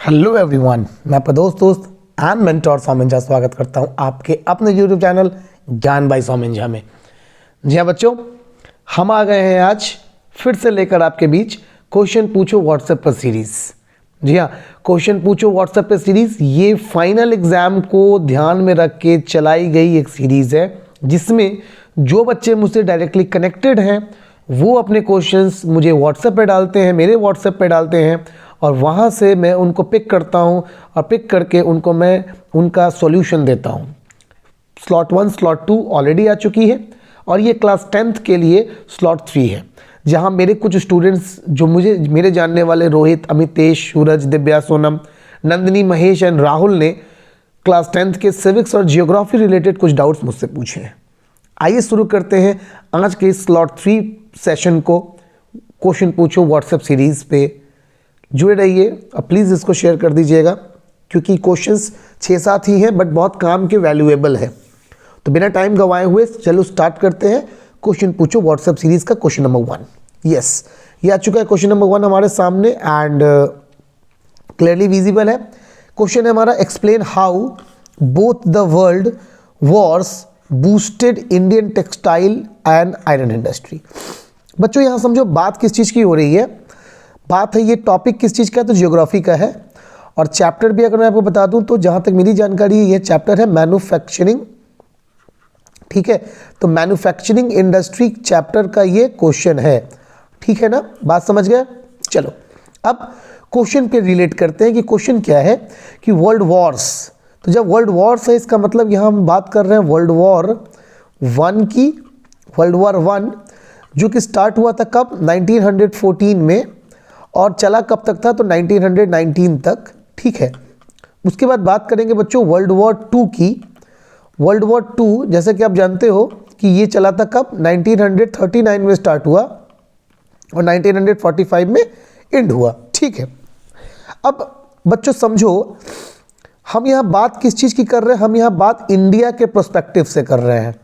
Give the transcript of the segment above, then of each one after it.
Hello everyone, मैं आपका दोस्त एंड मेंटोर सौमेन झा स्वागत करता हूं आपके अपने यूट्यूब चैनल ज्ञान बाई सौमेन झा में। जी हाँ बच्चों, हम आ गए हैं आज फिर से लेकर आपके बीच क्वेश्चन पूछो व्हाट्सएप पर सीरीज़। जी हाँ, क्वेश्चन पूछो व्हाट्सएप पर सीरीज़ ये फाइनल एग्ज़ाम को ध्यान में रख के चलाई गई एक सीरीज़ है, जिसमें जो बच्चे मुझसे डायरेक्टली कनेक्टेड हैं वो अपने क्वेश्चंस मुझे व्हाट्सएप पे डालते हैं, मेरे व्हाट्सएप पे डालते हैं और वहाँ से मैं उनको पिक करता हूँ और पिक करके उनको मैं उनका सॉल्यूशन देता हूँ। स्लॉट 1 स्लॉट 2 ऑलरेडी आ चुकी है और ये क्लास 10th के लिए स्लॉट 3 है, जहाँ मेरे कुछ स्टूडेंट्स जो मेरे जानने वाले रोहित, अमितेश, सूरज, दिव्या, सोनम, नंदिनी, महेश एंड राहुल ने क्लास 10th के सिविक्स और जियोग्राफी रिलेटेड कुछ डाउट्स मुझसे पूछे हैं। आइए शुरू करते हैं आज के स्लॉट 3 सेशन को। क्वेश्चन पूछो व्हाट्सएप सीरीज़ पे जुड़े रहिए और प्लीज़ इसको शेयर कर दीजिएगा, क्योंकि क्वेश्चंस 6-7 ही हैं बट बहुत काम के वैल्यूएबल है। तो बिना टाइम गंवाए हुए चलो स्टार्ट करते हैं क्वेश्चन पूछो व्हाट्सएप सीरीज़ का क्वेश्चन नंबर 1। यस, ये आ चुका है क्वेश्चन नंबर 1 हमारे सामने एंड क्लियरली विजिबल है। क्वेश्चन है हमारा, explain how both the world Wars boosted Indian textile and iron industry. बच्चों यहाँ समझो बात किस चीज़ की हो रही है। बात है, ये टॉपिक किस चीज़ का है तो जियोग्राफी का है और चैप्टर भी अगर मैं आपको बता दूं तो जहाँ तक मेरी जानकारी है ये चैप्टर है मैन्युफैक्चरिंग। ठीक है, तो मैन्युफैक्चरिंग इंडस्ट्री चैप्टर का ये क्वेश्चन है। ठीक है ना, बात समझ गए। चलो अब क्वेश्चन पे रिलेट करते हैं कि क्वेश्चन क्या है कि वर्ल्ड वॉर्स। तो जब वर्ल्ड वॉर्स है इसका मतलब यहाँ हम बात कर रहे हैं वर्ल्ड वॉर 1 की। वर्ल्ड वॉर 1 जो कि स्टार्ट हुआ था कब, 1914 में और चला कब तक था तो 1919 तक। ठीक है, उसके बाद बात करेंगे बच्चों वर्ल्ड वॉर 2 की। वर्ल्ड वॉर 2 जैसे कि आप जानते हो कि ये चला था कब, 1939 में स्टार्ट हुआ और 1945 में एंड हुआ। ठीक है, अब बच्चों समझो हम यहाँ बात किस चीज़ की कर रहे हैं, हम यहाँ बात इंडिया के पर्सपेक्टिव से कर रहे हैं।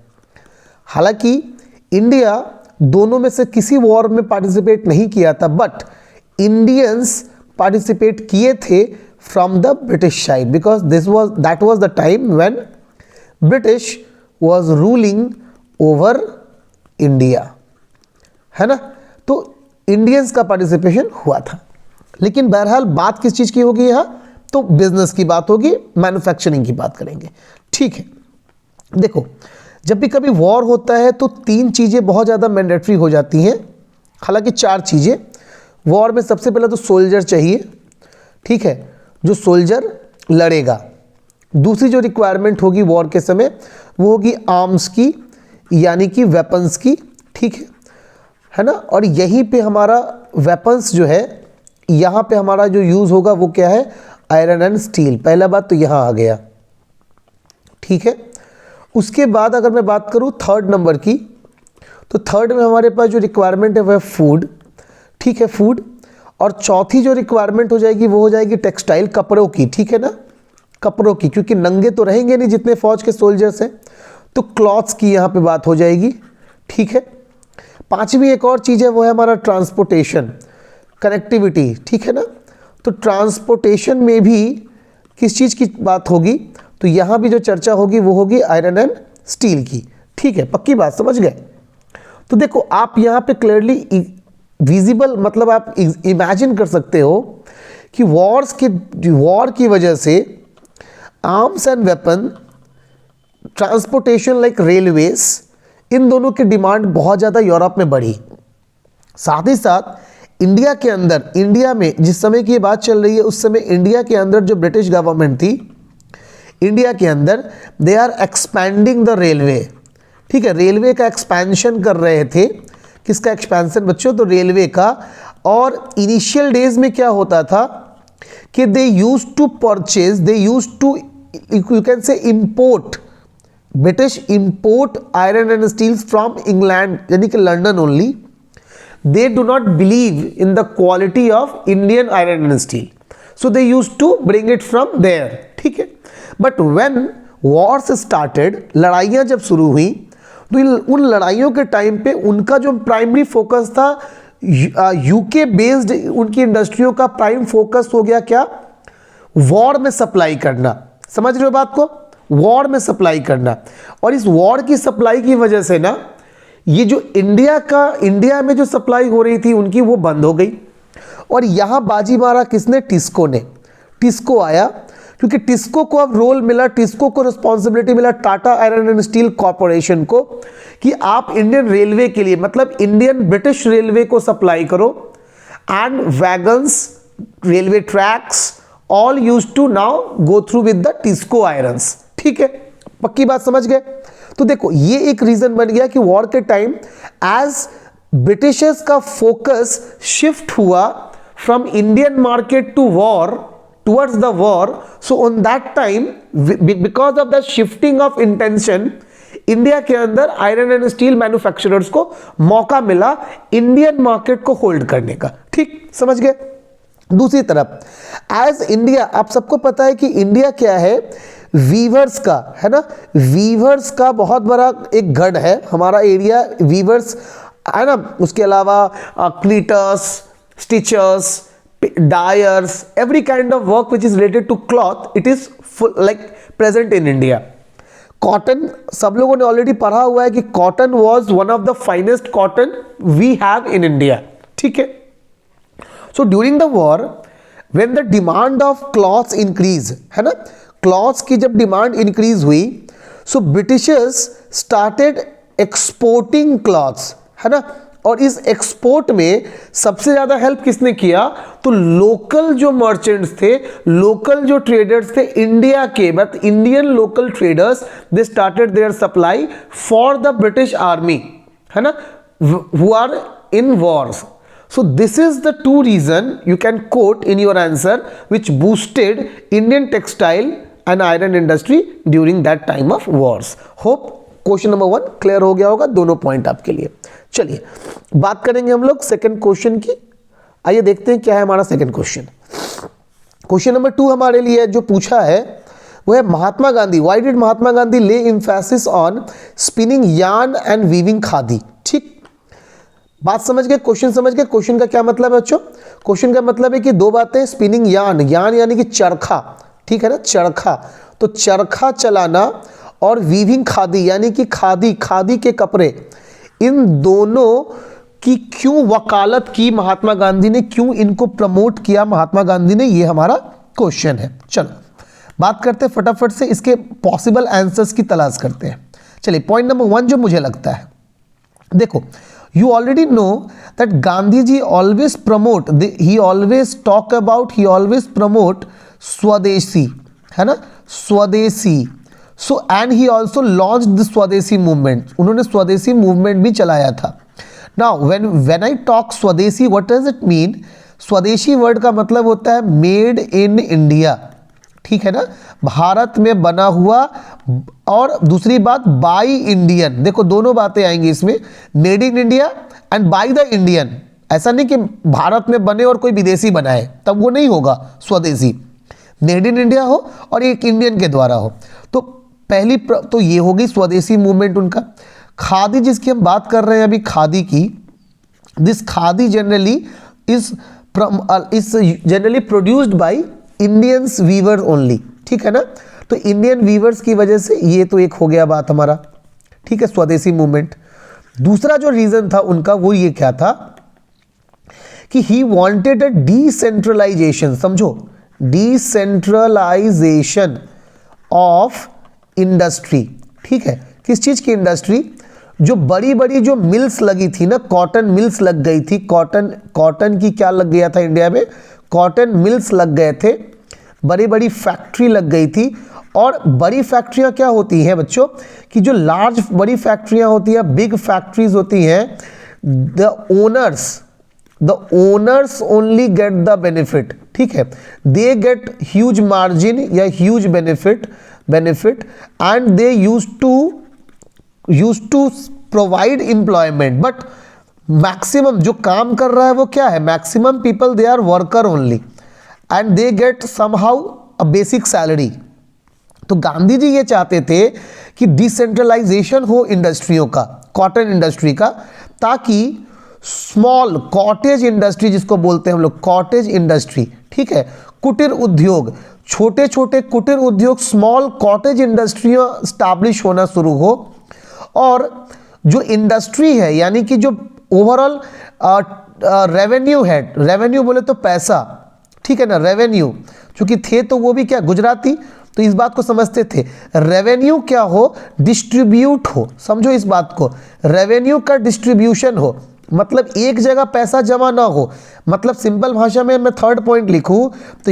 हालांकि इंडिया दोनों में से किसी वॉर में पार्टिसिपेट नहीं किया था, बट इंडियंस पार्टिसिपेट किए थे from the British side, because that was the time when British was ruling over India, है ना। तो इंडियंस का पार्टिसिपेशन हुआ था। लेकिन बहरहाल बात किस चीज़ की होगी यहाँ, तो बिजनेस की बात होगी, मैन्युफैक्चरिंग की बात करेंगे। ठीक है, देखो जब भी कभी वॉर होता है तो 3 चीज़ें बहुत ज़्यादा मैंडेटरी हो जाती हैं, हालांकि 4 चीज़ें। वॉर में सबसे पहले तो सोल्जर चाहिए, ठीक है, जो सोल्जर लड़ेगा। दूसरी जो रिक्वायरमेंट होगी वॉर के समय वो होगी आर्म्स की, यानी कि वेपन्स की। ठीक है ना, और यहीं पे हमारा वेपन्स जो है, यहाँ पे हमारा जो यूज़ होगा वो क्या है, आयरन एंड स्टील। पहला बात तो यहाँ आ गया। ठीक है, उसके बाद अगर मैं बात करूँ थर्ड नंबर की, तो थर्ड में हमारे पास जो रिक्वायरमेंट है वह फूड। ठीक है, फूड। और चौथी जो रिक्वायरमेंट हो जाएगी वो हो जाएगी टेक्सटाइल, कपड़ों की। ठीक है ना, कपड़ों की, क्योंकि नंगे तो रहेंगे नहीं जितने फौज के सोल्जर्स हैं, तो क्लॉथ्स की यहाँ पे बात हो जाएगी। ठीक है, पांचवी एक और चीज़ है वो है हमारा ट्रांसपोर्टेशन, कनेक्टिविटी। ठीक है ना, तो ट्रांसपोर्टेशन में भी किस चीज़ की बात होगी, तो यहाँ भी जो चर्चा होगी वो होगी आयरन एंड स्टील की। ठीक है, पक्की बात, समझ गए। तो देखो आप यहाँ पे क्लियरली विजिबल, मतलब आप इमेजिन कर सकते हो कि वॉर की वजह से arms and weapon, transportation like railways, इन दोनों की डिमांड बहुत ज़्यादा यूरोप में बढ़ी। साथ ही साथ इंडिया के अंदर, इंडिया में जिस समय की ये बात चल रही है उस समय इंडिया के अंदर जो ब्रिटिश गवर्नमेंट थी, इंडिया के अंदर they are expanding the railway. ठीक है, रेलवे का एक्सपेंशन कर रहे थे। किसका एक्सपेंशन बच्चों, तो रेलवे का। और इनिशियल डेज में क्या होता था कि they use to purchase, they use to, you can say import, British import iron and steel from England, यानी कि London only. They do not believe in the quality of Indian iron and steel, so they used to bring it from there. ठीक है, but when wars started, लड़ाइयाँ जब शुरू हुई तो उन लड़ाइयों के टाइम पे उनका जो प्राइमरी फोकस था यूके बेस्ड, उनकी इंडस्ट्रियों का प्राइम फोकस हो गया क्या, वॉर में सप्लाई करना, समझ रहे हो बात को, वॉर में सप्लाई करना। और इस वॉर की सप्लाई की वजह से ना ये जो इंडिया में जो सप्लाई हो रही थी उनकी वो बंद हो गई। और यहां बाजी मारा किसने? टिस्को ने। टिस्को आया क्योंकि टिस्को को अब रोल मिला, टिस्को को रिस्पॉन्सिबिलिटी मिला Tata Iron and Steel Corporation को कि आप इंडियन रेलवे के लिए, मतलब इंडियन ब्रिटिश रेलवे को सप्लाई करो, and wagons, railway tracks all use to now go through with the TISCO irons. ठीक है, पक्की बात समझ गए। तो देखो ये एक रीजन बन गया कि वॉर के टाइम एज ब्रिटिशर्स का फोकस शिफ्ट हुआ from Indian market to war, towards the war, so on that time because of the shifting of intention, India के अंदर आयरन एंड स्टील मैन्युफैक्चरर्स को मौका मिला इंडियन मार्केट को hold करने का। ठीक, समझ गए। दूसरी तरफ एज इंडिया, आप सबको पता है कि इंडिया क्या है, वीवर्स का है ना, वीवर्स का बहुत बड़ा एक गढ़ है हमारा एरिया, वीवर्स है ना। उसके अलावा क्लीटर्स, strictures, dyers, every kind of work which is related to cloth, it is full like present in India. Cotton, सब लोगों ने ऑलरेडी पढ़ा हुआ है कि cotton was one of the finest cotton we have in India. ठीक है। So during the war, when the demand of cloths increase, है ना, cloths की जब demand increase हुई, so Britishers started exporting cloths, है ना। और इस एक्सपोर्ट में सबसे ज्यादा हेल्प किसने किया? तो लोकल जो मर्चेंट्स थे, लोकल जो ट्रेडर्स थे इंडिया के, but Indian local traders, they started their supply for the British army, है ना, who are in wars. So this is the two reason you can quote in your answer which boosted Indian textile and iron industry during that time of wars. Hope question number 1 clear हो गया होगा, दोनों point आपके लिए। चलिए बात करेंगे हम लोग सेकंड क्वेश्चन की। आइए देखते हैं क्या है हमारा सेकंड क्वेश्चन। क्वेश्चन नंबर 2 हमारे लिए जो पूछा है वो है महात्मा गांधी, व्हाई डिड महात्मा गांधी ले emphasis on spinning yarn and weaving khadi. ठीक, बात समझ गए, क्वेश्चन समझ गए। क्वेश्चन का क्या मतलब है बच्चों? क्वेश्चन का मतलब है कि दो बातें, स्पिनिंग यार्न, यार्न यानी कि चरखा, ठीक है ना, चरखा, तो चरखा चलाना, और वीविंग खादी यानी कि खादी, खादी के कपड़े, इन दोनों की क्यों वकालत की महात्मा गांधी ने, क्यों इनको प्रमोट किया महात्मा गांधी ने, ये हमारा क्वेश्चन है। चलो बात करते हैं फटाफट से, इसके पॉसिबल आंसर्स की तलाश करते हैं। चलिए पॉइंट नंबर 1 जो मुझे लगता है, देखो you already know that Gandhi ji always promote, he always talk about, he always promote स्वदेशी, है ना, स्वदेशी। So and he also launched the स्वदेशी movement, उन्होंने स्वदेशी मूवमेंट भी चलाया था। Now when I talk स्वदेशी, what does it mean? स्वदेशी वर्ड का मतलब होता है मेड इन इंडिया, ठीक है ना, भारत में बना हुआ, और दूसरी बात बाई इंडियन। देखो दोनों बातें आएंगी इसमें, made in India and by the Indian. ऐसा नहीं कि भारत में बने और कोई विदेशी बनाए, तब वो नहीं होगा स्वदेशी, मेड इन इंडिया हो और एक इंडियन के द्वारा हो। तो पहली तो ये होगी स्वदेशी मूवमेंट उनका। खादी जिसकी हम बात कर रहे हैं अभी, खादी की, this khadi generally is generally produced by Indians weavers only, ठीक है ना। तो इंडियन वीवर्स की वजह से ये तो एक हो गया बात हमारा, ठीक है, स्वदेशी मूवमेंट। दूसरा जो रीजन था उनका वो ये क्या था कि ही वांटेड अ डिसेंट्रलाइजेशन, समझो, डिसेंट्रलाइजेशन ऑफ इंडस्ट्री, ठीक है। किस चीज की इंडस्ट्री? जो बड़ी बड़ी जो मिल्स लगी थी ना, कॉटन मिल्स लग गई थी, कॉटन की क्या लग गया था इंडिया में, कॉटन मिल्स लग गए थे, बड़ी बड़ी फैक्ट्री लग गई थी। और बड़ी फैक्ट्रियां क्या होती हैं बच्चों, कि जो लार्ज बड़ी फैक्ट्रियां होती हैं, बिग फैक्ट्रीज होती हैं, the owners only get the benefit, ठीक है, दे गेट ह्यूज मार्जिन या huge benefit and they use to provide employment, but maximum जो काम कर रहा है वो क्या है, maximum people they are worker only and they get somehow a basic salary. तो गांधी जी ये चाहते थे कि डिसेंट्रलाइजेशन हो इंडस्ट्रियों का, कॉटन इंडस्ट्री का, ताकि स्मॉल कॉटेज इंडस्ट्री जिसको बोलते हैं हम लोग, कॉटेज इंडस्ट्री, ठीक है। कुटीर उद्योग, छोटे छोटे कुटीर उद्योग, स्मॉल कॉटेज इंडस्ट्रियाँ स्टैब्लिश होना शुरू हो, और जो इंडस्ट्री है यानी कि जो ओवरऑल रेवेन्यू है, रेवेन्यू बोले तो पैसा, ठीक है ना, रेवेन्यू, क्योंकि थे तो वो भी क्या गुजराती, तो इस बात को समझते थे, रेवेन्यू क्या हो, डिस्ट्रीब्यूट हो, समझो इस बात को, रेवेन्यू का डिस्ट्रीब्यूशन हो, मतलब एक जगह पैसा जमा ना हो। मतलब सिंपल भाषा में मैं थर्ड पॉइंट लिखूं तो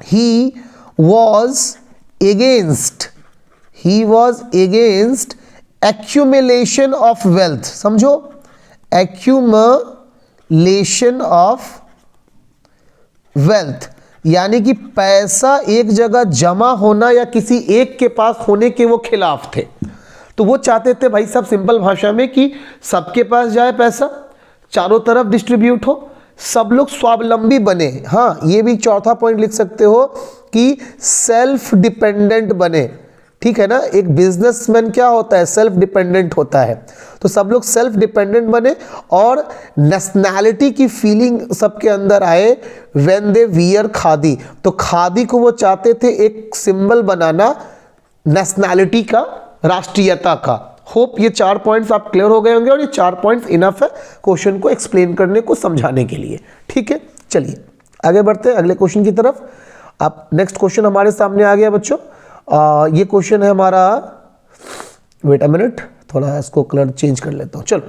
he was against accumulation of wealth, समझो, एक्यूमुलेशन ऑफ वेल्थ यानी कि पैसा एक जगह जमा होना या किसी एक के पास होने के वो खिलाफ थे। तो वो चाहते थे भाई सब सिंपल भाषा में कि सबके पास जाए पैसा, चारों तरफ डिस्ट्रीब्यूट हो, सब लोग स्वावलंबी बने। हाँ, ये भी चौथा पॉइंट लिख सकते हो कि सेल्फ डिपेंडेंट बने, ठीक है ना। एक बिजनेसमैन क्या होता है, सेल्फ डिपेंडेंट होता है। तो सब लोग सेल्फ डिपेंडेंट बने और नेशनैलिटी की फीलिंग सबके अंदर आए व्हेन दे वियर खादी। तो खादी को वो चाहते थे एक सिंबल बनाना नेशनैलिटी का, राष्ट्रीयता का। होप ये 4 पॉइंट्स आप क्लियर हो गए होंगे और ये 4 पॉइंट्स इनफ है क्वेश्चन को एक्सप्लेन करने को, समझाने के लिए, ठीक है। चलिए आगे बढ़ते हैं अगले क्वेश्चन की तरफ। अब नेक्स्ट क्वेश्चन हमारे सामने आ गया बच्चों। ये क्वेश्चन है हमारा, वेट अ मिनट, थोड़ा इसको कलर चेंज कर लेता हूं। चलो,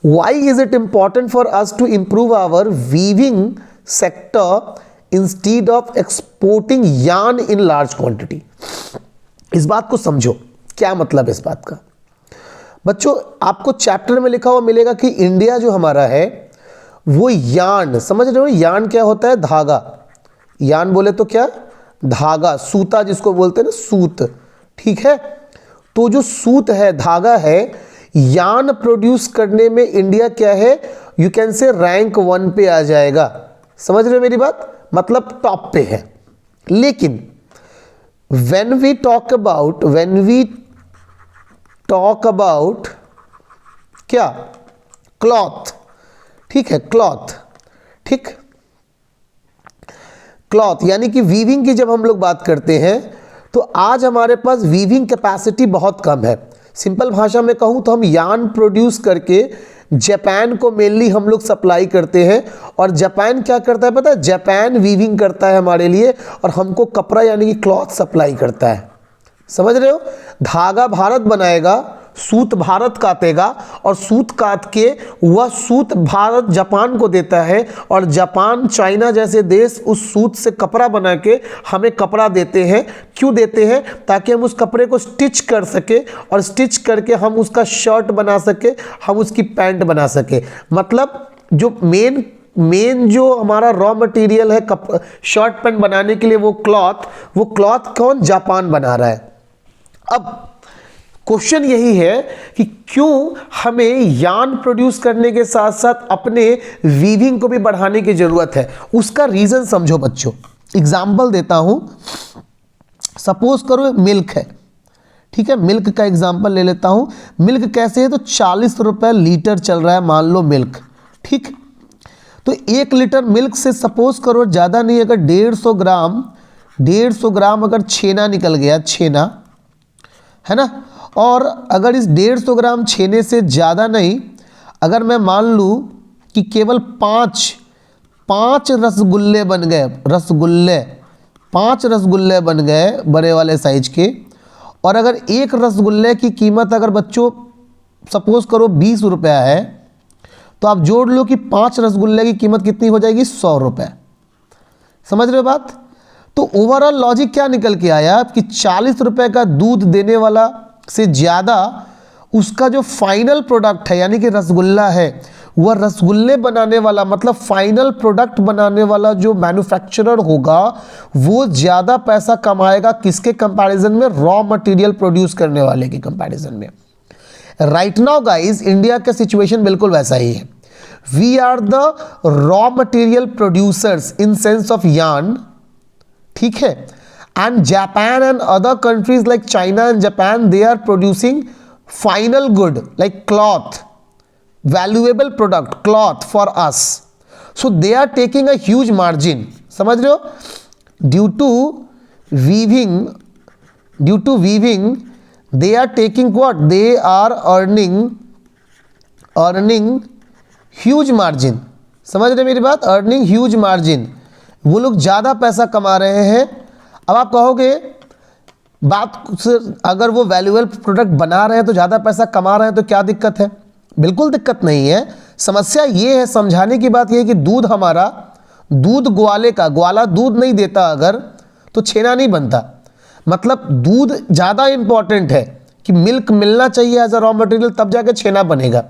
why is it important for us to improve our weaving sector instead of exporting yarn in large quantity. इस बात को समझो, क्या मतलब है इस बात का। बच्चों आपको चैप्टर में लिखा हुआ मिलेगा कि इंडिया जो हमारा है वो यार्न, समझ रहे हो, यार्न क्या होता है, धागा। यार्न बोले तो क्या, धागा, सूता जिसको बोलते हैं ना, सूत, ठीक है। तो जो सूत है, धागा है, यार्न प्रोड्यूस करने में इंडिया क्या है, यू कैन से रैंक 1 पे आ जाएगा। समझ रहे हो मेरी बात, मतलब टॉप पे है। लेकिन when we talk about क्या, क्लॉथ, ठीक है, क्लॉथ, ठीक, क्लॉथ यानी कि वीविंग की जब हम लोग बात करते हैं तो आज हमारे पास वीविंग कैपेसिटी बहुत कम है। सिंपल भाषा में कहूं तो हम यार्न प्रोड्यूस करके जापान को मेनली हम लोग सप्लाई करते हैं, और जापान क्या करता है पता है, जापान वीविंग करता है हमारे लिए और हमको कपड़ा यानी कि क्लॉथ सप्लाई करता है। समझ रहे हो, धागा भारत बनाएगा, सूत भारत काटेगा, और सूत काट के वह सूत भारत जापान को देता है, और जापान चाइना जैसे देश उस सूत से कपड़ा बना के हमें कपड़ा देते हैं। क्यों देते हैं, ताकि हम उस कपड़े को स्टिच कर सके, और स्टिच करके हम उसका शर्ट बना सके, हम उसकी पैंट बना सके। मतलब जो मेन जो हमारा रॉ मटेरियल है शर्ट पैंट बनाने के लिए, वो क्लॉथ कौन, जापान बना रहा है। अब क्वेश्चन यही है कि क्यों हमें यार्न प्रोड्यूस करने के साथ साथ अपने वीविंग को भी बढ़ाने की जरूरत है। उसका रीजन समझो बच्चों, एग्जाम्पल देता हूं। सपोज करो मिल्क है, ठीक है, मिल्क का एग्जाम्पल ले लेता हूं। मिल्क कैसे है, तो 40 रुपए लीटर चल रहा है, मान लो मिल्क, ठीक। तो 1 लीटर मिल्क से सपोज करो ज़्यादा नहीं, अगर 150 ग्राम अगर छेना निकल गया, छेना है ना, और अगर इस 150 ग्राम छेने से ज़्यादा नहीं, अगर मैं मान लूँ कि केवल 5 रसगुल्ले बन गए, 5 रसगुल्ले बन गए बड़े वाले साइज के, और अगर एक रसगुल्ले की कीमत अगर बच्चों सपोज करो 20 रुपया है, तो आप जोड़ लो कि 5 रसगुल्ले की कीमत कितनी हो जाएगी, 100 रुपये। समझ रहे हो बात। तो ओवरऑल लॉजिक क्या निकल के आया कि 40 रुपये का दूध देने वाला से ज़्यादा उसका जो फाइनल प्रोडक्ट है यानी कि रसगुल्ला है, वह रसगुल्ले बनाने वाला, मतलब फाइनल प्रोडक्ट बनाने वाला जो मैन्युफैक्चरर होगा वो ज़्यादा पैसा कमाएगा। किसके कंपैरिजन में, रॉ मटेरियल प्रोड्यूस करने वाले के कंपैरिजन में। राइट नाउ गाइज इंडिया का सिचुएशन बिल्कुल वैसा ही है। We are the raw material producers in sense of yarn, ठीक है, and Japan and other countries like China and Japan, they are producing final good like cloth, valuable product cloth for us. So they are taking a huge margin, समझ रहे हो, due to weaving they are taking what, they are earning huge margin, समझ रहे मेरी बात, earning huge margin, वो लोग ज़्यादा पैसा कमा रहे हैं। अब आप कहोगे बात से, अगर वो वैल्यूएबल प्रोडक्ट बना रहे हैं तो ज़्यादा पैसा कमा रहे हैं तो क्या दिक्कत है? बिल्कुल दिक्कत नहीं है। समस्या ये है, समझाने की बात ये है कि दूध हमारा, दूध ग्वाले का, ग्वाला दूध नहीं देता अगर तो छेना नहीं बनता। मतलब दूध ज़्यादा इंपॉर्टेंट है कि मिल्क मिलना चाहिए एज अ रॉ मटेरियल, तब जाके छेना बनेगा।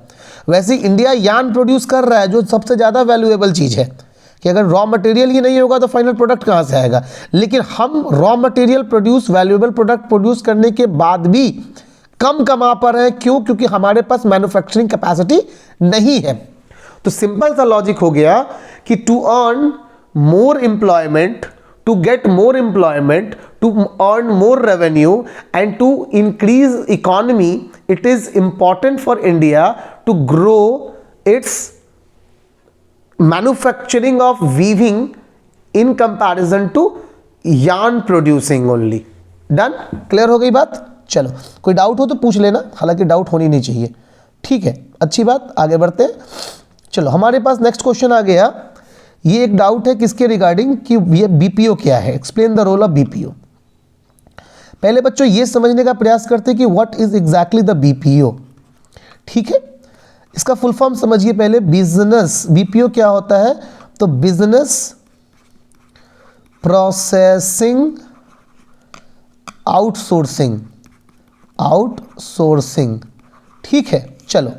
वैसे इंडिया यार्न प्रोड्यूस कर रहा है जो सबसे ज़्यादा वैल्यूएबल चीज़ है, कि अगर रॉ मटेरियल ही नहीं होगा तो फाइनल प्रोडक्ट कहाँ से आएगा। लेकिन हम raw material produce, valuable product produce करने के बाद भी कम कमा पा रहे हैं। क्यों? क्योंकि हमारे पास मैन्युफैक्चरिंग कैपेसिटी नहीं है। तो सिंपल सा लॉजिक हो गया कि to earn more employment, to get more employment, to earn more revenue and to increase economy, it is important for India to grow its manufacturing of weaving in comparison to yarn producing only. Done? Clear हो गई बात? चलो, कोई doubt हो तो पूछ लेना, हालांकि डाउट होनी नहीं चाहिए, ठीक है, अच्छी बात, आगे बढ़ते हैं। चलो, हमारे पास नेक्स्ट क्वेश्चन आ गया। ये एक डाउट है किसके रिगार्डिंग, कि ये बीपीओ क्या है, explain the role of BPO. पहले बच्चों ये समझने का प्रयास करते हैं कि what is exactly the BPO, ठीक है। इसका फुल फॉर्म समझिए पहले, बिजनेस, बीपीओ क्या होता है, तो बिजनेस प्रोसेसिंग आउटसोर्सिंग, ठीक है। चलो,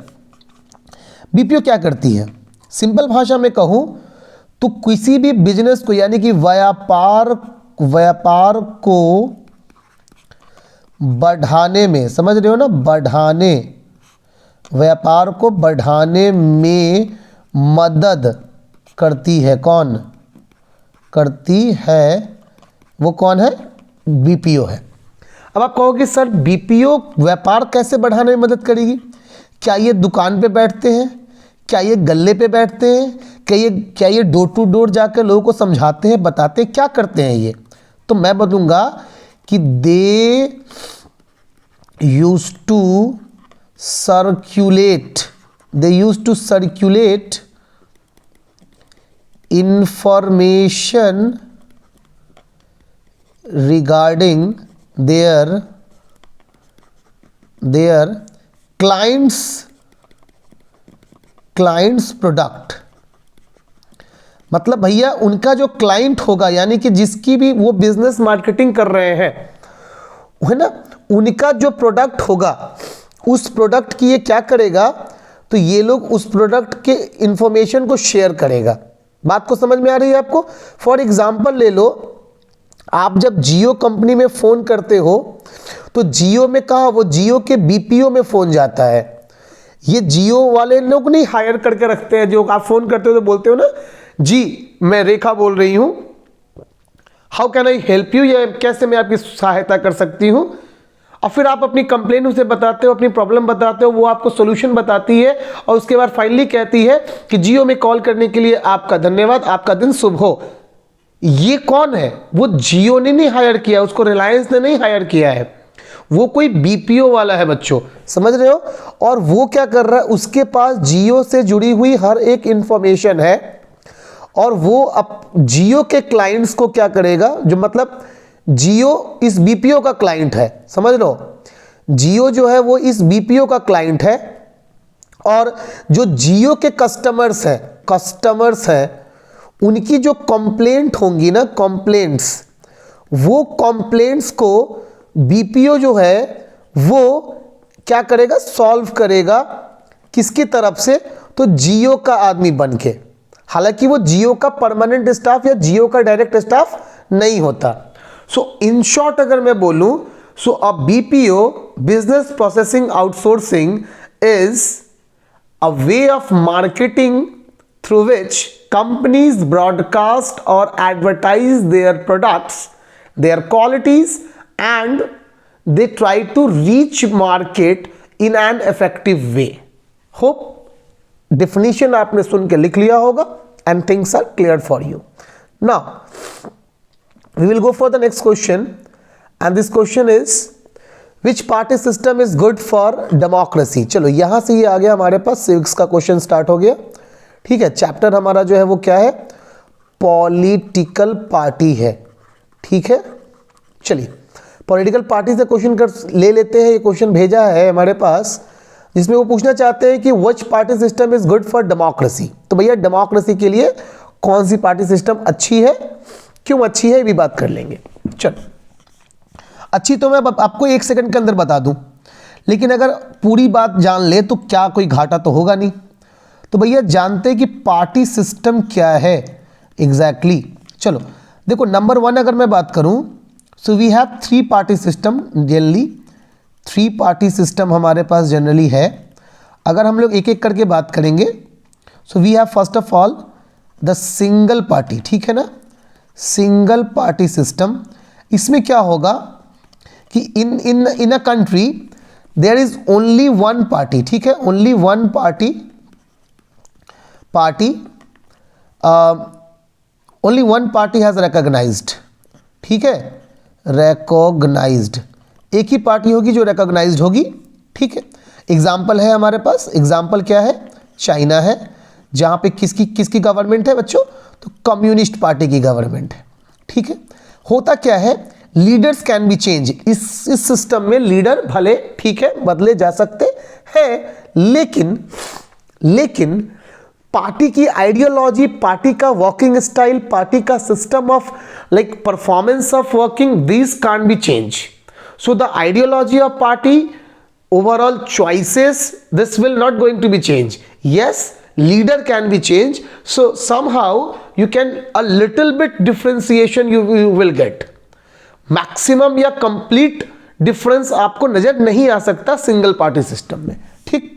बीपीओ क्या करती है, सिंपल भाषा में कहूं तो किसी भी बिजनेस को, यानी कि व्यापार को बढ़ाने में, समझ रहे हो ना, व्यापार को बढ़ाने में मदद करती है। कौन करती है? वो कौन है? बीपीओ है। अब आप कहोगे सर बीपीओ व्यापार कैसे बढ़ाने में मदद करेगी? क्या ये दुकान पे बैठते हैं? क्या ये गल्ले पे बैठते हैं? क्या ये डोर टू डोर जाकर लोगों को समझाते हैं, बताते हैं, क्या करते हैं ये? तो मैं बोलूँगा कि they use to circulate information regarding their clients product. मतलब भैया उनका जो क्लाइंट होगा, यानी कि जिसकी भी वो बिजनेस मार्केटिंग कर रहे हैं, है ना, उनका जो प्रोडक्ट होगा, उस प्रोडक्ट की ये क्या करेगा, तो ये लोग उस प्रोडक्ट के इंफॉर्मेशन को शेयर करेगा। बात को समझ में आ रही है आपको? फॉर एग्जांपल ले लो, आप जब जियो कंपनी में फ़ोन करते हो तो जियो में कहा, वो जियो के बीपीओ में फ़ोन जाता है। ये जियो वाले लोग नहीं हायर करके रखते हैं, जो आप फ़ोन करते हो तो बोलते हो ना, जी मैं रेखा बोल रही हूँ, how can I help you, या कैसे मैं आपकी सहायता कर सकती हूँ, और फिर आप अपनी कंप्लेन उसे बताते हो, अपनी प्रॉब्लम बताते हो, वो आपको सोल्यूशन बताती है, और उसके बाद फाइनली कहती है कि जियो में कॉल करने के लिए आपका धन्यवाद, आपका दिन शुभ हो। ये कौन है? वो जियो ने नहीं हायर किया, उसको रिलायंस ने नहीं हायर किया है, वो कोई बीपीओ वाला है बच्चों, समझ रहे हो। और वो क्या कर रहा है, उसके पास जियो से जुड़ी हुई हर एक इंफॉर्मेशन है, और वो अब जियो के क्लाइंट्स को क्या करेगा, जो मतलब जियो इस बीपीओ का क्लाइंट है, समझ लो, जियो जो है वो इस बीपीओ का क्लाइंट है, और जो जियो के कस्टमर्स हैं उनकी जो कंप्लेंट होंगी ना, वो कंप्लेंट्स को बीपीओ जो है वो क्या करेगा, सॉल्व करेगा। किसकी तरफ से? तो जियो का आदमी बनके। हालांकि वो जियो का परमानेंट स्टाफ या जियो का डायरेक्ट स्टाफ नहीं होता। सो इन शॉर्ट अगर मैं बोलूं, so a BPO, business processing outsourcing, is a way of marketing through which companies broadcast or advertise their products, their qualities, and they try to reach market in an effective way. Hope definition आपने सुन के लिख लिया होगा। and things are clear for you. Now we will go for the next question, and this question is which party system is good for democracy. चलो यहाँ से ये आ गया हमारे पास सिविक्स का क्वेश्चन स्टार्ट हो गया, ठीक है। चैप्टर हमारा जो है वो क्या है, पॉलिटिकल पार्टी है, ठीक है। चलिए पॉलिटिकल पार्टी से क्वेश्चन कर ले लेते हैं। ये क्वेश्चन भेजा है हमारे पास जिसमें वो पूछना चाहते हैं कि which party system is good for democracy. तो भैया डेमोक्रेसी के लिए कौन सी पार्टी सिस्टम अच्छी है, क्यों अच्छी है, ये भी बात कर लेंगे। चलो अच्छी तो मैं आपको 1 सेकंड के अंदर बता दूं, लेकिन अगर पूरी बात जान ले तो क्या कोई घाटा तो होगा नहीं। तो भैया जानते हैं कि पार्टी सिस्टम क्या है एग्जैक्टली। चलो देखो नंबर 1 अगर मैं बात करूं, so we have 3 party system generally. 3 party system हमारे पास जनरली है। अगर हम लोग एक एक करके बात करेंगे, so we have first of all the single party, ठीक है ना, सिंगल पार्टी सिस्टम। इसमें क्या होगा कि in a country there is only one party, ठीक है, only one party only one party has recognized, ठीक है, रिकॉग्नाइज्ड। एक ही पार्टी होगी जो रिकॉग्नाइज्ड होगी, ठीक है। एग्जाम्पल है हमारे पास, एग्जाम्पल क्या है, चाइना है, जहाँ पे किसकी गवर्नमेंट है बच्चों, तो कम्युनिस्ट पार्टी की गवर्नमेंट है, ठीक है। होता क्या है, लीडर्स कैन बी चेंज। इस सिस्टम में लीडर भले ठीक है बदले जा सकते हैं, लेकिन पार्टी की आइडियोलॉजी, पार्टी का वर्किंग स्टाइल, पार्टी का system of like performance of working, these can be change. So the ideology of party, overall choices, this will not going to be changed. Yes, leader can be changed, so somehow you can a little bit differentiation you will get. Maximum या complete difference आपको नजर नहीं आ सकता single party system में, ठीक।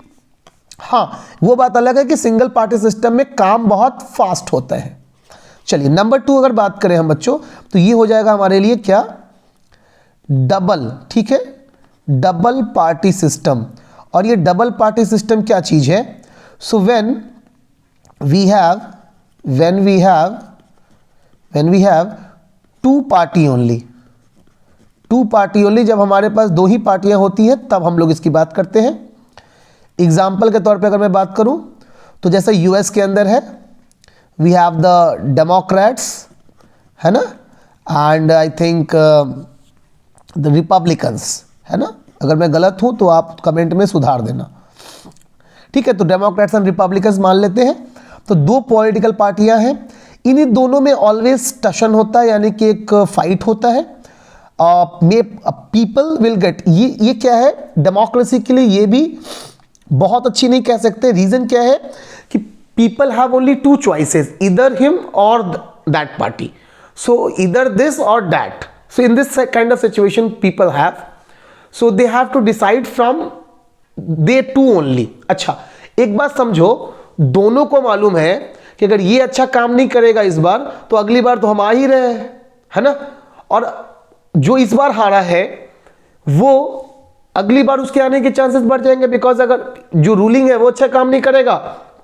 हाँ वो बात अलग है कि सिंगल पार्टी सिस्टम में काम बहुत फास्ट होता है। चलिए नंबर 2 अगर बात करें हम बच्चों, तो ये हो जाएगा हमारे लिए क्या, डबल, ठीक है, डबल पार्टी सिस्टम। और ये डबल पार्टी सिस्टम क्या चीज है, so when we have 2 party only, 2 party only, जब हमारे पास 2 ही पार्टियां होती हैं तब हम लोग इसकी बात करते हैं। एग्जाम्पल के तौर पे अगर मैं बात करूं तो जैसे यूएस के अंदर है, वी हैव द डेमोक्रेट्स, है ना, and I think the Republicans, है ना। अगर मैं गलत हूं तो आप कमेंट में सुधार देना, ठीक है। तो डेमोक्रेट्स एंड रिपब्लिकन्स मान लेते हैं। तो 2 पॉलिटिकल पार्टियां हैं, इन्हीं दोनों में ऑलवेज टशन होता है, यानी कि एक फाइट होता है। पीपल विल गेट, ये क्या है, डेमोक्रेसी के लिए ये भी बहुत अच्छी नहीं कह सकते। रीजन क्या है कि पीपल हैव ओनली 2 चॉइसेस, इधर हिम और दैट पार्टी, सो इधर दिस और that. So in this kind of situation people have, so they have to decide from they two only. अच्छा एक बात समझो, दोनों को मालूम है कि अगर ये अच्छा काम नहीं करेगा इस बार तो अगली बार तो हम आ ही रहे हैं, है ना। और जो इस बार हारा है वो अगली बार उसके आने के चांसेस बढ़ जाएंगे, बिकॉज अगर जो रूलिंग है वो अच्छा काम नहीं करेगा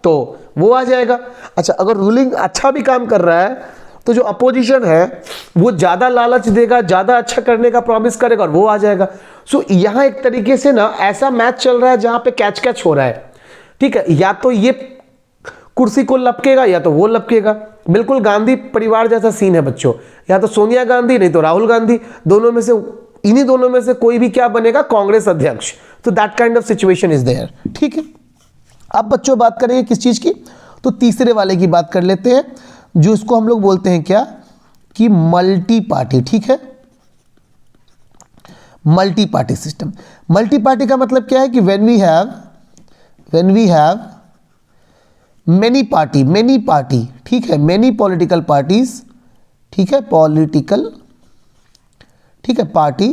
तो वो आ जाएगा। अच्छा अगर रूलिंग अच्छा भी काम कर रहा है तो जो अपोजिशन है वो ज़्यादा लालच देगा, ज़्यादा अच्छा करने का प्रॉमिस करेगा और वो आ जाएगा। सो यहाँ एक तरीके से ना ऐसा मैच चल रहा है जहाँ पे कैच हो रहा है, ठीक है। या तो ये कुर्सी को लपकेगा या तो वो लपकेगा। बिल्कुल गांधी परिवार जैसा सीन है बच्चों, या तो सोनिया गांधी नहीं तो राहुल गांधी, दोनों में से, इन्हीं दोनों में से कोई भी क्या बनेगा, कांग्रेस अध्यक्ष। तो that kind of situation is there, ठीक है। अब बच्चों बात करेंगे किस चीज़ की, तो तीसरे वाले की बात कर लेते हैं, जो इसको हम लोग बोलते हैं क्या, कि मल्टी पार्टी, ठीक है। Multi party system. Multi party का मतलब क्या है कि when we have many party, ठीक है, मेनी पॉलिटिकल पार्टीज, ठीक है, ठीक है, party,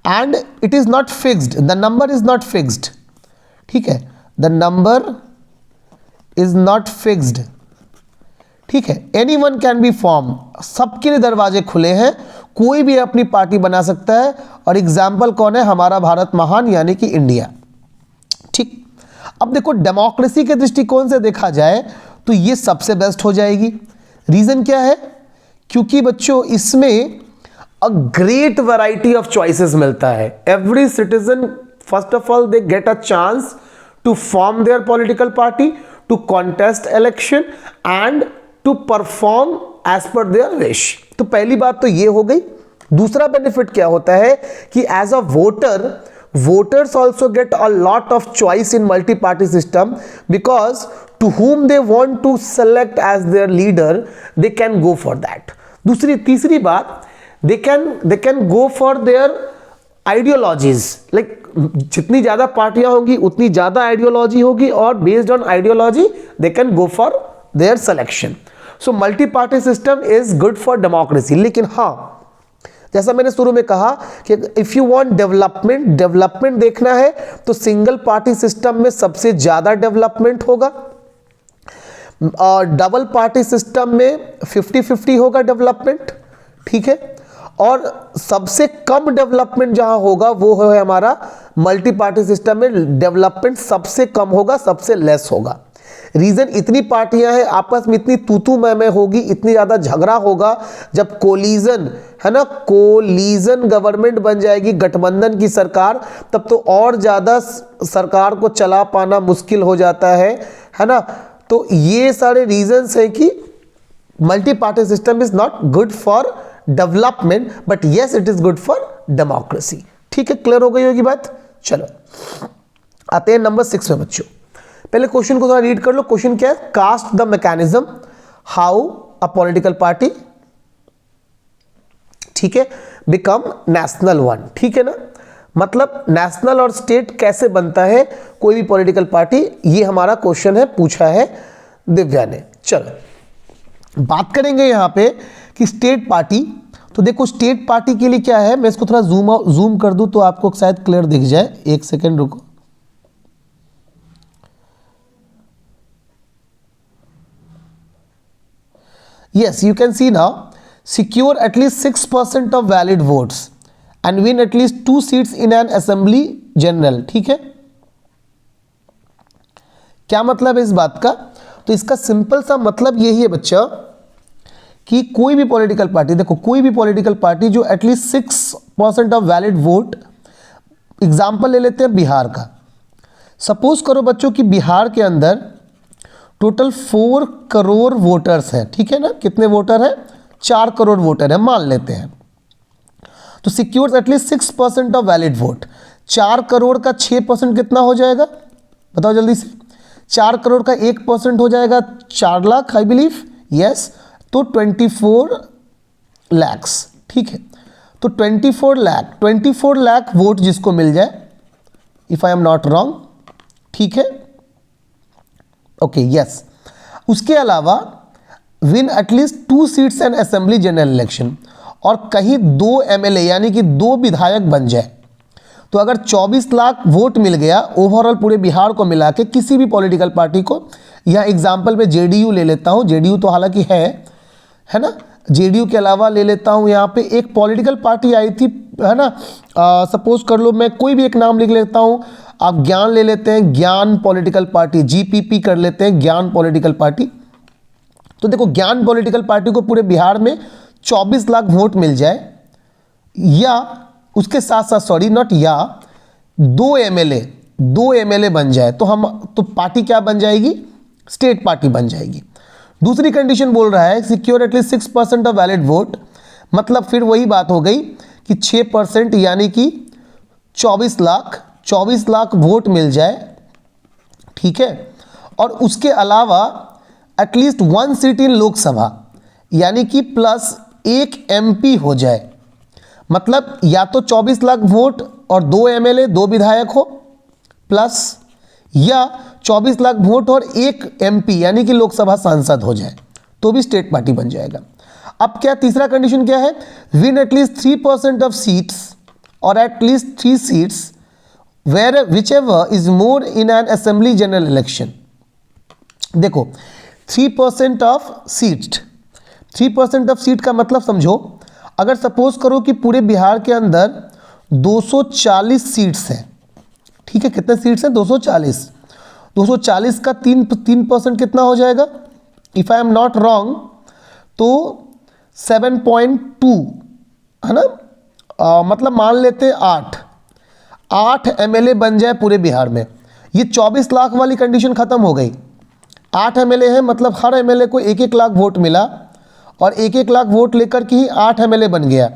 and it is not fixed, the number is not fixed, ठीक है, the number is not fixed, ठीक है। Anyone can be form, सबके लिए दरवाजे खुले हैं, कोई भी अपनी पार्टी बना सकता है। और एग्जाम्पल कौन है, हमारा भारत महान यानी कि इंडिया, ठीक। अब देखो डेमोक्रेसी के दृष्टिकोण से देखा जाए तो ये सबसे बेस्ट हो जाएगी। रीज़न क्या है? क्योंकि बच्चों इसमें a great variety of choices मिलता है। Every citizen first of all they get a chance to form their political party, to contest election and to perform as per their wish. तो पहली बात तो ये हो गई। दूसरा बेनिफिट क्या होता है कि as a voter, voters also get a lot of choice in multi-party system because to whom they want to select as their leader, they can go for that. तीसरी बात, they can go for their ideologies. Like जितनी ज़्यादा पार्टियां होंगी उतनी ज़्यादा ideology होगी और based on ideology they can go for their selection. So multi-party system is good for democracy. लेकिन हाँ, जैसा मैंने शुरू में कहा कि इफ यू वांट डेवलपमेंट देखना है तो सिंगल पार्टी सिस्टम में सबसे ज्यादा डेवलपमेंट होगा और डबल पार्टी सिस्टम में 50-50 होगा डेवलपमेंट, ठीक है। और सबसे कम डेवलपमेंट जहां होगा वो है हमारा मल्टी पार्टी सिस्टम में, डेवलपमेंट सबसे कम होगा, सबसे लेस होगा। रीजन, इतनी पार्टियां हैं, आपस में इतनी तू मैं होगी, इतनी ज़्यादा झगड़ा होगा। जब कोलिजन है ना, कोलिजन गवर्नमेंट बन जाएगी, गठबंधन की सरकार, तब तो और ज़्यादा सरकार को चला पाना मुश्किल हो जाता है ना। तो ये सारे रीजंस हैं कि multi party system is not good for development but yes it is good for democracy. ठीक है, क्लियर हो गई होगी बात। चलो आते हैं नंबर 6 में बच्चों। पहले क्वेश्चन को थोड़ा रीड कर लो। क्वेश्चन क्या है? Cast the mechanism how a political party, ठीक है, बिकम नेशनल वन। ठीक है ना, मतलब नेशनल और स्टेट कैसे बनता है कोई भी पॉलिटिकल पार्टी, ये हमारा क्वेश्चन है, पूछा है दिव्या ने। चलो बात करेंगे यहां पे कि स्टेट पार्टी। तो देखो स्टेट पार्टी के लिए क्या है, मैं इसको थोड़ा जूम कर दूं तो आपको शायद क्लियर दिख जाए। एक सेकेंड रुको। Yes, you can see now, secure at least 6% of valid votes and win at least 2 seats in an assembly general। ठीक है, क्या मतलब है इस बात का? तो इसका सिंपल सा मतलब यही है बच्चा कि कोई भी पॉलिटिकल पार्टी, देखो कोई भी पॉलिटिकल पार्टी जो at least 6% of valid vote, example ले लेते हैं बिहार का। सपोज करो बच्चों कि बिहार के अंदर टोटल 4 करोड़ वोटर्स हैं। ठीक है ना, कितने वोटर हैं? 4 करोड़ वोटर हैं मान लेते हैं। तो secures at least 6% of valid vote. 4 crore का 6% कितना हो जाएगा बताओ जल्दी से? 4 करोड़ का 1% हो जाएगा 4 लाख, आई बिलीव। यस, तो 24 लाख्स। ठीक है, तो 24 लाख वोट जिसको मिल जाए, if I am not wrong, ठीक है, ओके यस। उसके अलावा win at least 2 seats and assembly general election, और कहीं 2 एमएलए यानी कि 2 विधायक बन जाए। तो अगर 24 लाख वोट मिल गया ओवरऑल पूरे बिहार को मिला के किसी भी पॉलिटिकल पार्टी को, या एग्जाम्पल में जेडीयू ले लेता हूँ, जेडीयू तो हालांकि है ना, जेडीयू के अलावा ले लेता हूँ यहाँ पे एक पॉलिटिकल पार्टी आई थी, है ना, सपोज कर लो मैं कोई भी एक नाम लिख लेता हूँ, आप ज्ञान ले लेते हैं, ज्ञान पॉलिटिकल पार्टी, जीपीपी कर लेते हैं, ज्ञान पॉलिटिकल पार्टी। तो देखो ज्ञान पॉलिटिकल पार्टी को पूरे बिहार में 24 लाख वोट मिल जाए, या उसके साथ साथ सॉरी नॉट या 2 एमएलए बन जाए, तो पार्टी क्या बन जाएगी? स्टेट पार्टी बन जाएगी। दूसरी कंडीशन बोल रहा है secure at least 6% of valid vote, मतलब फिर वही बात हो गई कि 6% यानी कि 24 लाख वोट मिल जाए। ठीक है, और उसके अलावा एटलीस्ट 1 सीट इन लोकसभा, यानी कि प्लस 1 एमपी हो जाए। मतलब या तो 24 लाख वोट और 2 एमएलए 2 विधायक हो, प्लस या 24 लाख वोट और 1 एमपी यानी कि लोकसभा सांसद हो जाए, तो भी स्टेट पार्टी बन जाएगा। अब क्या तीसरा कंडीशन क्या है? विन एटलीस्ट 3% ऑफ सीट्स और at least 3 seats where whichever is more in an assembly general election. देखो 3% ऑफ सीट, 3% ऑफ सीट का मतलब समझो, अगर सपोज करो कि पूरे बिहार के अंदर 240 सीट्स हैं। ठीक है, कितने सीट्स हैं? 240 का 3% कितना हो जाएगा? If I am not wrong तो 7.2 है ना, मतलब मान लेते 8 एमएलए बन जाए पूरे बिहार में। ये 24 लाख वाली कंडीशन खत्म हो गई। 8 एमएलए है, मतलब हर एमएलए को 1-1 लाख वोट मिला और 1-1 लाख वोट लेकर के ही 8 एमएलए बन गया।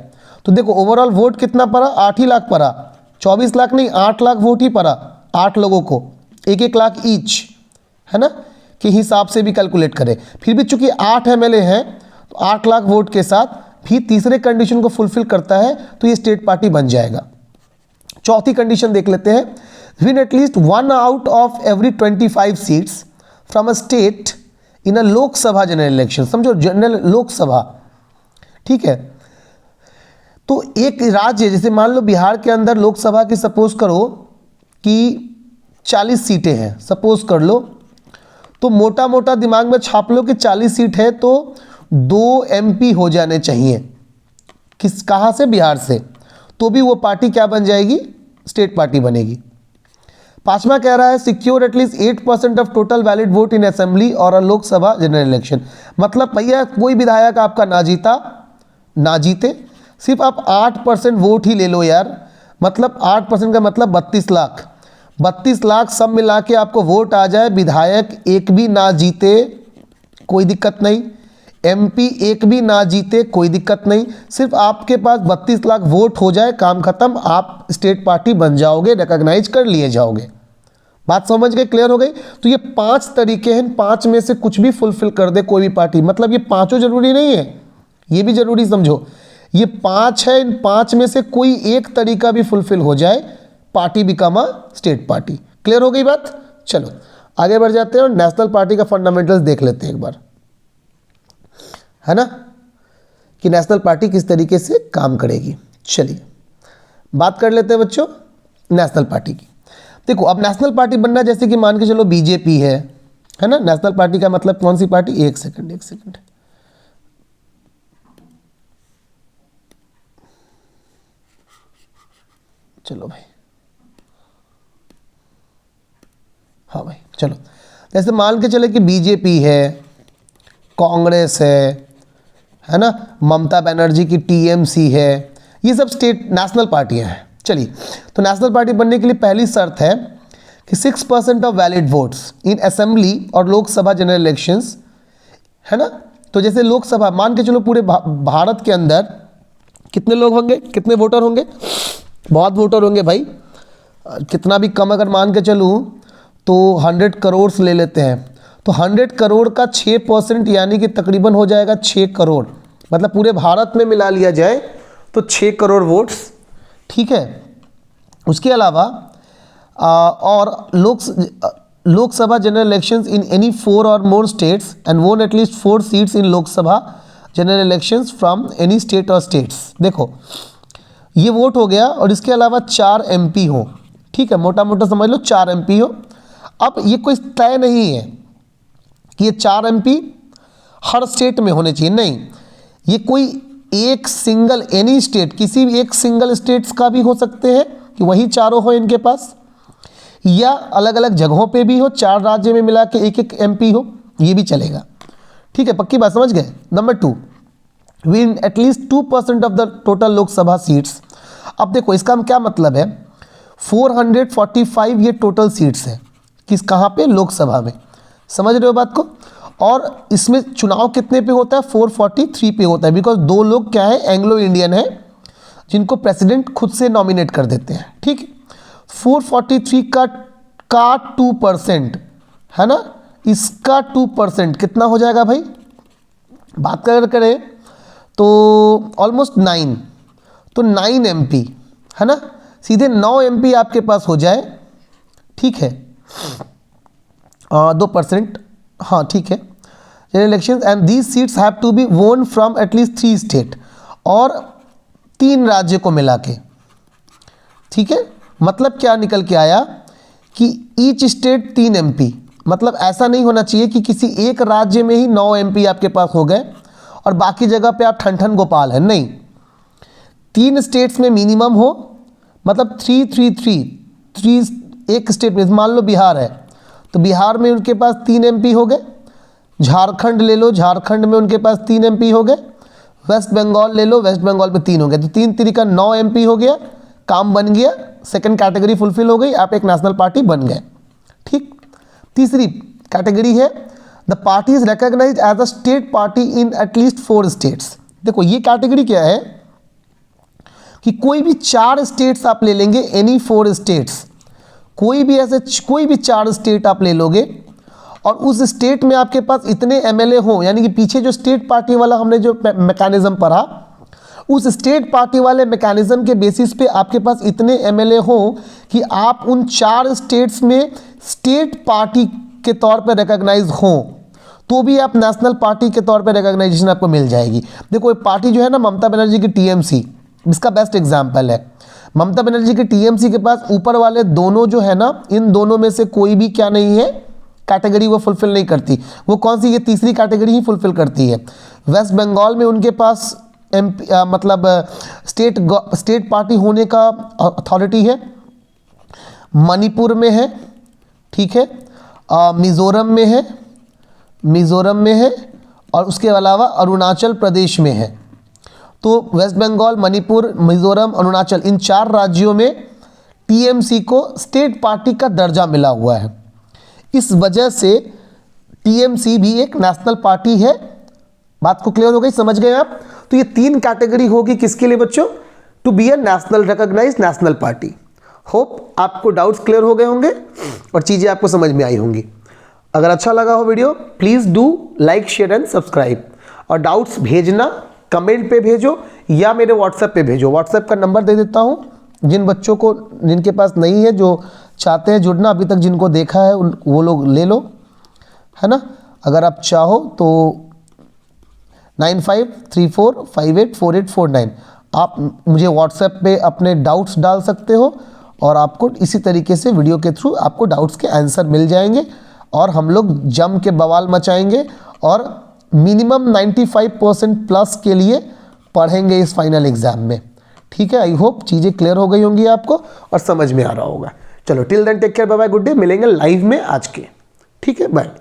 तो देखो ओवरऑल वोट कितना पड़ा, 8 ही लाख पड़ा, 24 लाख नहीं 8 लाख वोट ही पड़ा, 8 लोगों को 1-1 लाख ईच, है ना, के हिसाब से भी कैलकुलेट करें। फिर भी चूंकि 8 एमएलए हैं तो 8 लाख वोट के साथ भी तीसरे कंडीशन को फुलफिल करता है तो ये स्टेट पार्टी बन जाएगा। चौथी कंडीशन देख लेते हैं, win at least 1 out of every 25 seats from a state in a Lok Sabha general election. समझो जनरल लोकसभा, ठीक है। तो एक राज्य, जैसे मान लो बिहार के अंदर लोकसभा की सपोज करो कि 40 सीटें हैं, सपोज कर लो, तो मोटा मोटा दिमाग में छाप लो कि 40 सीट है तो 2 एमपी हो जाने चाहिए, कहाँ से, बिहार से, तो भी वो पार्टी क्या बन जाएगी, स्टेट पार्टी बनेगी। पांचवा कह रहा है secure at least 8% of total valid vote in assembly और अ लोकसभा जनरल इलेक्शन। मतलब भैया कोई विधायक आपका ना जीते, सिर्फ आप 8% वोट ही ले लो यार, मतलब 8% का मतलब 32 लाख सब मिला के आपको वोट आ जाए, विधायक एक भी ना जीते कोई दिक्कत नहीं, एमपी एक भी ना जीते कोई दिक्कत नहीं, सिर्फ आपके पास 32 लाख वोट हो जाए, काम खत्म, आप स्टेट पार्टी बन जाओगे, रिकॉग्नाइज कर लिए जाओगे। बात समझ गए, क्लियर हो गई। तो ये 5 तरीके हैं, 5 में से कुछ भी फुलफिल कर दे कोई भी पार्टी, मतलब ये 5 जरूरी नहीं है, ये भी जरूरी समझो, ये 5 है, इन 5 में से कोई एक तरीका भी फुलफिल हो जाए, party become a state party. Clear हो गई बात। चलो आगे बढ़ जाते हैं और नेशनल पार्टी का फंडामेंटल्स देख लेते हैं एक बार, है ना, कि नेशनल पार्टी किस तरीके से काम करेगी। चलिए बात कर लेते हैं बच्चों नेशनल पार्टी की। देखो अब नेशनल पार्टी बनना, जैसे कि मान के चलो बीजेपी है ना, नेशनल पार्टी का मतलब कौन सी पार्टी, एक सेकंड, चलो भाई, हाँ भाई चलो, जैसे मान के चले कि बीजेपी है, कांग्रेस है ना, ममता बनर्जी की टीएमसी है, ये सब स्टेट नेशनल पार्टियां हैं। चलिए, तो नेशनल पार्टी बनने के लिए पहली शर्त है कि 6% of valid votes in assembly और लोकसभा जनरल इलेक्शंस, है ना। तो जैसे लोकसभा मान के चलो पूरे भारत के अंदर कितने लोग होंगे, कितने वोटर होंगे, बहुत वोटर होंगे भाई, कितना भी कम अगर मान के चलूँ तो 100 करोड़ ले लेते हैं, तो 100 करोड़ का 6% यानी कि तकरीबन हो जाएगा 6 करोड़, मतलब पूरे भारत में मिला लिया जाए तो 6 करोड़ वोट्स, ठीक है। उसके अलावा और Lok Sabha general elections in any 4 और मोर स्टेट्स एंड वोन at least 4 seats in Lok Sabha general elections from any state और स्टेट्स। देखो ये वोट हो गया, और इसके अलावा 4 एमपी हो, ठीक है, मोटा मोटा समझ लो 4 एमपी हो। अब ये कोई तय नहीं है कि ये 4 एमपी हर स्टेट में होने चाहिए, नहीं, ये कोई एक सिंगल एनी स्टेट, किसी भी एक सिंगल स्टेट्स का भी हो सकते हैं कि वही चारों हो इनके पास, या अलग अलग जगहों पे भी हो, 4 राज्य में मिला के एक एमपी हो, ये भी चलेगा, ठीक है, पक्की बात समझ गए। Number 2, win at least 2% of the total Lok Sabha seats. अब देखो इसका क्या मतलब है, 445 ये टोटल सीट्स है, कहाँ पे, लोकसभा में, समझ रहे हो बात को। और इसमें चुनाव कितने पे होता है, 443 पे होता है, बिकॉज 2 लोग क्या है, एंग्लो इंडियन है, जिनको प्रेसिडेंट खुद से नॉमिनेट कर देते हैं, ठीक है। 443 का 2% है ना, इसका 2% कितना हो जाएगा भाई, बात करें तो ऑलमोस्ट 9, तो 9 एमपी है ना, सीधे 9 एमपी आपके पास हो जाए, ठीक है, 2%, हाँ ठीक है, general elections and these seats have to be won from at least 3 state, और 3 राज्य को मिला के, ठीक है। मतलब क्या निकल के आया कि ईच स्टेट 3 एमपी, मतलब ऐसा नहीं होना चाहिए कि किसी एक राज्य में ही 9 एमपी आपके पास हो गए और बाकी जगह पे आप ठन गोपाल हैं, नहीं, 3 स्टेट्स में मिनिमम हो, मतलब 3 एक स्टेट में, मान लो बिहार है तो बिहार में उनके पास 3 एमपी हो गए, झारखंड ले लो, झारखंड में उनके पास 3 MP हो गए। वेस्ट बंगाल ले लो, वेस्ट बंगाल में 3 हो गए, तो 3 3 9 MP हो गया, काम बन गया, सेकंड कैटेगरी फुलफिल हो गई, आप एक नेशनल पार्टी बन गए। ठीक। तीसरी कैटेगरी है the party is recognized as a state party in at least 4 states. देखो ये कैटेगरी क्या है कि कोई भी 4 स्टेट्स आप ले लेंगे, एनी 4 स्टेट्स, कोई भी ऐसे कोई भी 4 स्टेट आप ले लोगे और उस स्टेट में आपके पास इतने MLA हो, यानी कि पीछे जो स्टेट पार्टी वाला हमने जो मैकेनिज्म पढ़ा, उस स्टेट पार्टी वाले मैकेनिज्म के बेसिस पे आपके पास इतने MLA हो कि आप उन 4 स्टेट्स में स्टेट पार्टी के तौर पे रिकॉग्नाइज हो, तो भी आप नेशनल पार्टी के तौर पे रिकॉग्नाइजेशन आपको मिल जाएगी। देखो ये पार्टी जो है ना, ममता बनर्जी की TMC इसका बेस्ट एग्जाम्पल है। ममता बनर्जी के TMC के पास ऊपर वाले दोनों जो है ना, इन दोनों में से कोई भी क्या नहीं है, कैटेगरी वो फुलफिल नहीं करती। वो कौन सी, ये तीसरी कैटेगरी ही फुलफिल करती है। वेस्ट बंगाल में उनके पास मतलब स्टेट पार्टी होने का अथॉरिटी है, मणिपुर में है, ठीक है, मिज़ोरम में है और उसके अलावा अरुणाचल प्रदेश में है। तो वेस्ट बंगाल, मणिपुर, मिज़ोरम, अरुणाचल, इन 4 राज्यों में TMC को स्टेट पार्टी का दर्जा मिला हुआ है। इस वजह से TMC भी एक नेशनल पार्टी है। बात को क्लियर हो गई, समझ गए आप? तो ये 3 कैटेगरी होगी किसके लिए बच्चों? To be a national recognized national party. Hope आपको डाउट्स क्लियर हो गए होंगे और चीज़ें आपको समझ में आई होंगी। अगर अच्छा लगा हो video, please do like, share and subscribe. और डाउट्स भेजना कमेंट पे भेजो या मेरे व्हाट्सएप पे भेजो। व्हाट्सएप का नंबर दे देता हूँ, जिन बच्चों को, जिनके पास नहीं है, जो चाहते हैं जुड़ना, अभी तक जिनको देखा है वो लोग ले लो, है ना। अगर आप चाहो तो 9534584849 आप मुझे व्हाट्सएप पे अपने डाउट्स डाल सकते हो और आपको इसी तरीके से वीडियो के थ्रू आपको डाउट्स के आंसर मिल जाएंगे और हम लोग जम के बवाल मचाएंगे और मिनिमम 95% प्लस के लिए पढ़ेंगे इस फाइनल एग्ज़ाम में। ठीक है, आई होप चीज़ें क्लियर हो गई होंगी आपको और समझ में आ रहा होगा। चलो till then take care, bye bye, good day. मिलेंगे लाइव में आज के। ठीक है, बाय।